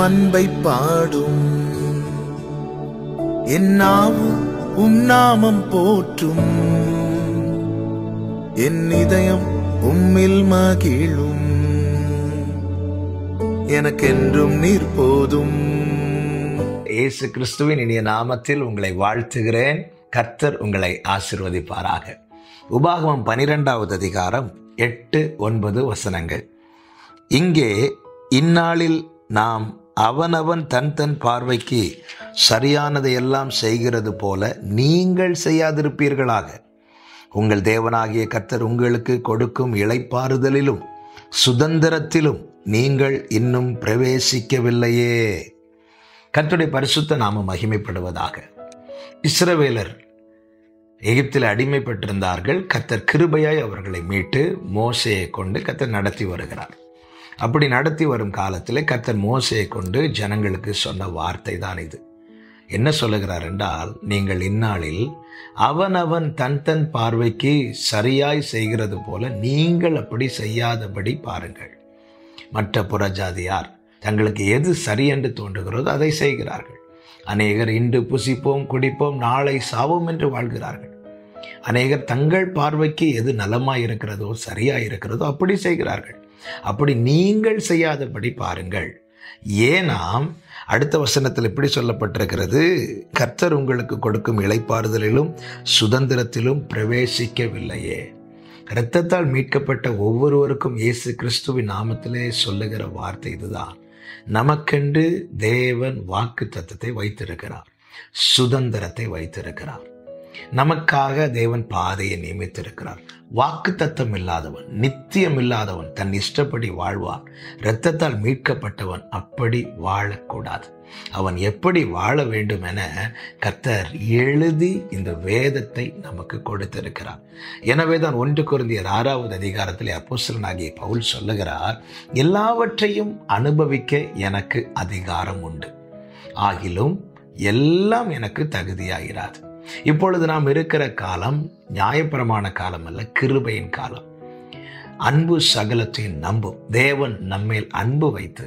அன்பை பாடும். என் நாவும் நாமம் போற்றும். என் இதயம் உம்மில் மகிழும். எனக்கென்றும் நீர் போதும். இயேசு கிறிஸ்துவின் இனிய நாமத்தில் உங்களை வாழ்த்துகிறேன். கர்த்தர் உங்களை ஆசீர்வதிப்பாராக. உபாகமம் 12வது அதிகாரம் 8-9 வசனங்கள். இங்கே இந்நாளில் நாம் அவனவன் தன் தன் பார்வைக்கு சரியானதை எல்லாம் செய்கிறது போல நீங்கள் செய்யாதிருப்பீர்களாக. உங்கள் தேவனாகிய கர்த்தர் உங்களுக்கு கொடுக்கும் இளைப்பாறுதலிலும் சுதந்திரத்திலும் நீங்கள் இன்னும் பிரவேசிக்கவில்லையே. கர்த்தருடைய பரிசுத்த நாமம் மகிமைப்படுவதாக. இஸ்ரவேலர் எகிப்தில் அடிமைப்பட்டிருந்தார்கள். கர்த்தர் கிருபையாய் அவர்களை மீட்டு மோசேயை கொண்டு கர்த்தர் நடத்தி வருகிறார். அப்படி நடத்தி வரும் காலத்தில் கர்த்தர் மோசேயை கொண்டு ஜனங்களுக்கு சொன்ன வார்த்தை தான் இது. என்ன சொல்லுகிறார் என்றால், நீங்கள் இந்நாளில் அவனவன் தன் தன் பார்வைக்கு சரியாய் செய்கிறது போல நீங்கள் அப்படி செய்யாதபடி பாருங்கள். மற்ற புறஜாதியார் தங்களுக்கு எது சரி என்று தோன்றுகிறதோ அதை செய்கிறார்கள். அநேகர் இன்று புசிப்போம் குடிப்போம் நாளை சாவோம் என்று வாழ்கிறார்கள். அநேகர் தங்கள் பார்வைக்கு எது நலமாய் இருக்கிறதோ சரியாய் இருக்கிறதோ அப்படி செய்கிறார்கள். அப்படி நீங்கள் செய்யாதபடி பாருங்கள். ஏனாம் அடுத்த வசனத்தில் இப்படி சொல்லப்பட்டிருக்கிறது, கர்த்தர் உங்களுக்கு கொடுக்கும் இளைப்பாறுதலிலும் சுதந்திரத்திலும் பிரவேசிக்கவில்லையே. இரத்தத்தால் மீட்கப்பட்ட ஒவ்வொருவருக்கும் இயேசு கிறிஸ்துவின் நாமத்திலே சொல்லுகிற வார்த்தை இதுதான். நமக்கென்று தேவன் வாக்கு தத்தத்தை வைத்திருக்கிறார், சுதந்திரத்தை வைத்திருக்கிறார். நமக்காக தேவன் பாதையை நியமித்திருக்கிறார். வாக்கு தத்தம் இல்லாதவன், நித்தியம் இல்லாதவன் தன் இஷ்டப்படி வாழ்வான். இரத்தத்தால் மீட்கப்பட்டவன் அப்படி வாழக்கூடாது. அவன் எப்படி வாழ வேண்டும் என கர்த்தர் எழுதி இந்த வேதத்தை நமக்கு கொடுத்திருக்கிறார். எனவே தான் 1 கொரிந்தியர் 6வது அதிகாரத்தில் அப்போஸ்தலனாகிய பவுல் சொல்லுகிறார், எல்லாவற்றையும் அனுபவிக்க எனக்கு அதிகாரம் உண்டு, ஆகிலும் எல்லாம் எனக்கு தகுதியாயிராது. இப்பொழுது நாம் இருக்கிற காலம் நியாயப்பிரமாண காலம் அல்ல, கிருபையின் காலம். அன்பு சகலத்தையும் நம்பும். தேவன் நம்மேல் அன்பு வைத்து,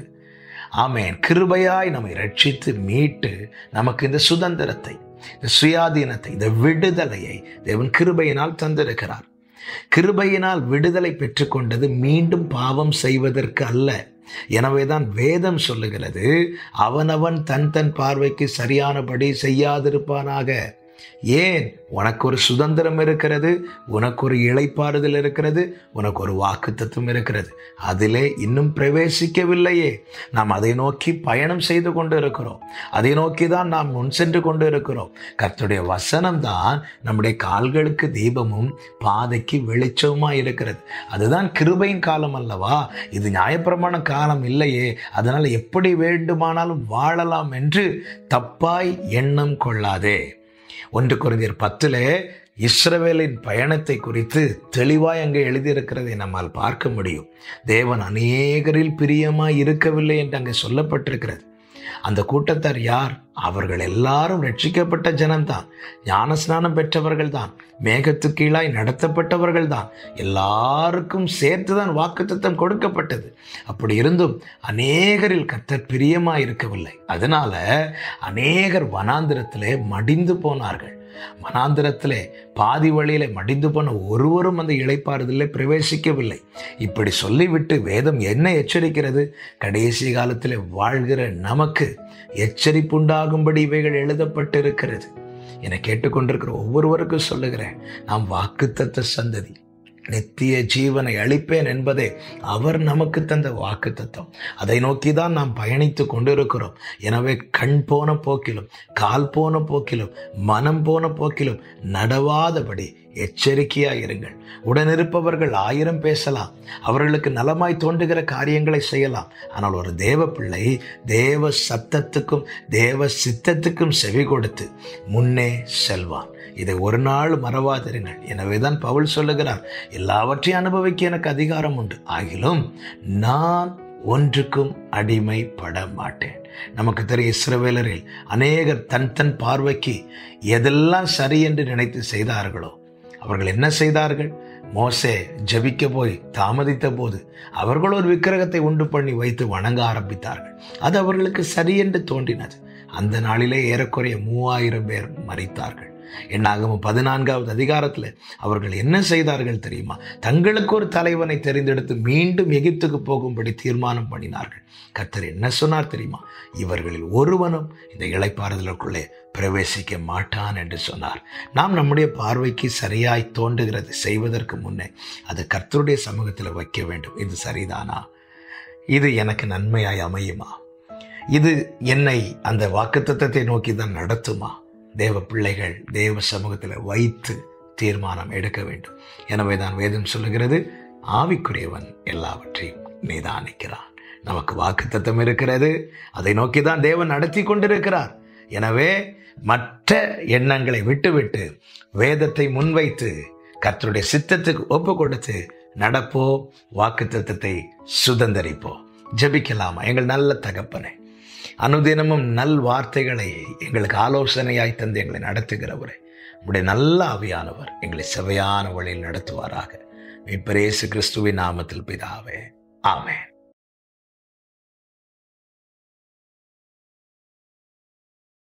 ஆமென், கிருபையாய் நம்மை ரட்சித்து மீட்டு நமக்கு இந்த சுதந்திரத்தை, இந்த சுயாதீனத்தை, இந்த விடுதலையை தேவன் கிருபையினால் தந்திருக்கிறார். கிருபையினால் விடுதலை பெற்றுக்கொண்டது மீண்டும் பாவம் செய்வதற்கு அல்ல. எனவேதான் வேதம் சொல்லுகிறது, அவனவன் தன் தன் பார்வைக்கு சரியானபடி செய்யாதிருப்பானாக. ஏன்? உனக்கு ஒரு சுதந்திரம் இருக்கிறது, உனக்கு ஒரு இளைப்பாறுதல் இருக்கிறது, உனக்கு ஒரு வாக்குத்தத்தம் இருக்கிறது. அதிலே இன்னும் பிரவேசிக்கவில்லையே. நாம் அதை நோக்கி பயணம் செய்து கொண்டு இருக்கிறோம். அதை நோக்கி தான் நாம் முன் சென்று கொண்டு இருக்கிறோம். கர்த்தருடைய வசனம் தான் நம்முடைய கால்களுக்கு தீபமும் பாதைக்கு வெளிச்சமுமாய் இருக்கிறது. அதுதான் கிருபையின் காலம் அல்லவா? இது நியாயப்பிரமாண காலம் இல்லையே. அதனால் எப்படி வேண்டுமானாலும் வாழலாம் என்று தப்பாய் எண்ணம் கொள்ளாதே. 1 கொரிந்தியர் 10 இஸ்ரவேலின் பயணத்தை குறித்து தெளிவாய் அங்கே எழுதியிருக்கிறதை நம்மால் பார்க்க முடியும். தேவன் அநேகரில் பிரியமாய் இருக்கவில்லை என்று அங்கே சொல்லப்பட்டிருக்கிறது. அந்த கூட்டத்தார் யார்? அவர்கள் எல்லாரும் ரட்சிக்கப்பட்ட ஜனம்தான், ஞானஸ்நானம் பெற்றவர்கள் தான், மேகத்து கீழாய் நடத்தப்பட்டவர்கள் தான். எல்லாருக்கும் சேர்த்துதான் வாக்குத்தத்தம் கொடுக்கப்பட்டது. அப்படி இருந்தும் அநேகரில் கர்த்தர் பிரியமாய் இருக்கவில்லை. அதனால அநேகர் வனாந்திரத்திலே மடிந்து போனார்கள். வனாந்திரத்திலே பாதி வழியிலே மடிந்து போன ஒருவரும் அந்த இளைப்பாறுதலிலே பிரவேசிக்கவில்லை. இப்படி சொல்லிவிட்டு வேதம் என்ன எச்சரிக்கிறது? கடைசி காலத்திலே வாழ்கிற நமக்கு எச்சரிப்புண்டாகும்படி இவைகள் எழுதப்பட்டிருக்கிறது. என கேட்டுக்கொண்டிருக்கிற ஒவ்வொருவருக்கும் சொல்லுகிறேன், நாம் வாக்குத்தத்த சந்ததி, நித்திய ஜீவனை அளிப்பேன் என்பதே அவர் நமக்கு தந்த வாக்கு தத்தம். அதை நோக்கிதான் நாம் பயணித்து கொண்டிருக்கிறோம். எனவே கண் போன போக்கிலும், கால் போன போக்கிலும், மனம் போன போக்கிலும் நடவாதபடி எச்சரிக்கையாய் இருங்கள். உடனிருப்பவர்கள் 1000 பேசலாம், அவர்களுக்கு நலமாய் தோன்றுகிற காரியங்களை செய்யலாம். ஆனால் ஒரு தேவ பிள்ளை தேவ சத்தத்துக்கும் தேவ சித்தத்துக்கும் செவி கொடுத்து முன்னே செல்வான். இதை ஒரு நாள் மறவாதிருங்கள். எனவேதான் பவுல் சொல்லுகிறார், எல்லாவற்றையும் அனுபவிக்க எனக்கு அதிகாரம் உண்டு, ஆகிலும் நான் ஒன்றுக்கும் அடிமைப்பட மாட்டேன். நமக்கு தெரியும், இஸ்ரவேலரில் அநேகர் தன் தன் பார்வைக்கு எதெல்லாம் சரி என்று நினைத்து செய்தார்களோ அவர்கள் என்ன செய்தார்கள்? மோசே ஜெபிக்க போய் தாமதித்த போது அவர்கள் ஒரு விக்கிரகத்தை உண்டு பண்ணி வைத்து வணங்க ஆரம்பித்தார்கள். அது அவர்களுக்கு சரியென்று தோன்றினது. அந்த நாளிலே ஏறக்குறைய 3000 பேர் மரித்தார்கள். என்னாகமம் 14வது அதிகாரத்தில் அவர்கள் என்ன செய்தார்கள் தெரியுமா? தங்களுக்கு ஒரு தலைவனை தெரிந்தெடுத்து மீண்டும் எகிப்துக்கு போகும்படி தீர்மானம் பண்ணினார்கள். கர்த்தர் என்ன சொன்னார் தெரியுமா? இவர்களில் ஒருவனும் இந்த இளைப்பாறுதலுக்குள்ளே பிரவேசிக்க மாட்டான் என்று சொன்னார். நாம் நம்முடைய பார்வைக்கு சரியாய் தோன்றுகிறது செய்வதற்கு முன்னே அது கர்த்தருடைய சமூகத்தில் வைக்க வேண்டும். இது சரிதானா? இது எனக்கு நன்மையாய் அமையுமா? இது என்னை அந்த வாக்குத்தத்தத்தை நோக்கி தான் நடத்துமா? தேவ பிள்ளைகள் தேவ சமூகத்தில் வைத்து தீர்மானம் எடுக்க வேண்டும். எனவே தான் வேதம் சொல்லுகிறது, ஆவிக்குரியவன் எல்லாவற்றையும் நிதானிக்கிறான். நமக்கு வாக்குத்தத்தம் இருக்கிறது, அதை நோக்கி தான் தேவன் நடத்தி கொண்டிருக்கிறார். எனவே மற்ற எண்ணங்களை விட்டுவிட்டு வேதத்தை முன்வைத்து கர்த்தருடைய சித்தத்துக்கு ஒப்பு கொடுத்து நடப்போ, வாக்குத்தத்தத்தை சுதந்தரிப்போ. ஜெபிக்கலாமா? எங்கள் நல்ல தகப்பனே, அனுதினமும் நல் வார்த்தைகளை எங்களுக்கு ஆலோசனையாய் தந்து எங்களை நடத்துகிறவரே, உம்முடைய நல்ல ஆவியானவர் எங்களை செவையான வழியில் நடத்துவாராக. மீட்பர் இயேசு கிறிஸ்துவின் நாமத்தில் பிதாவே, ஆமென்.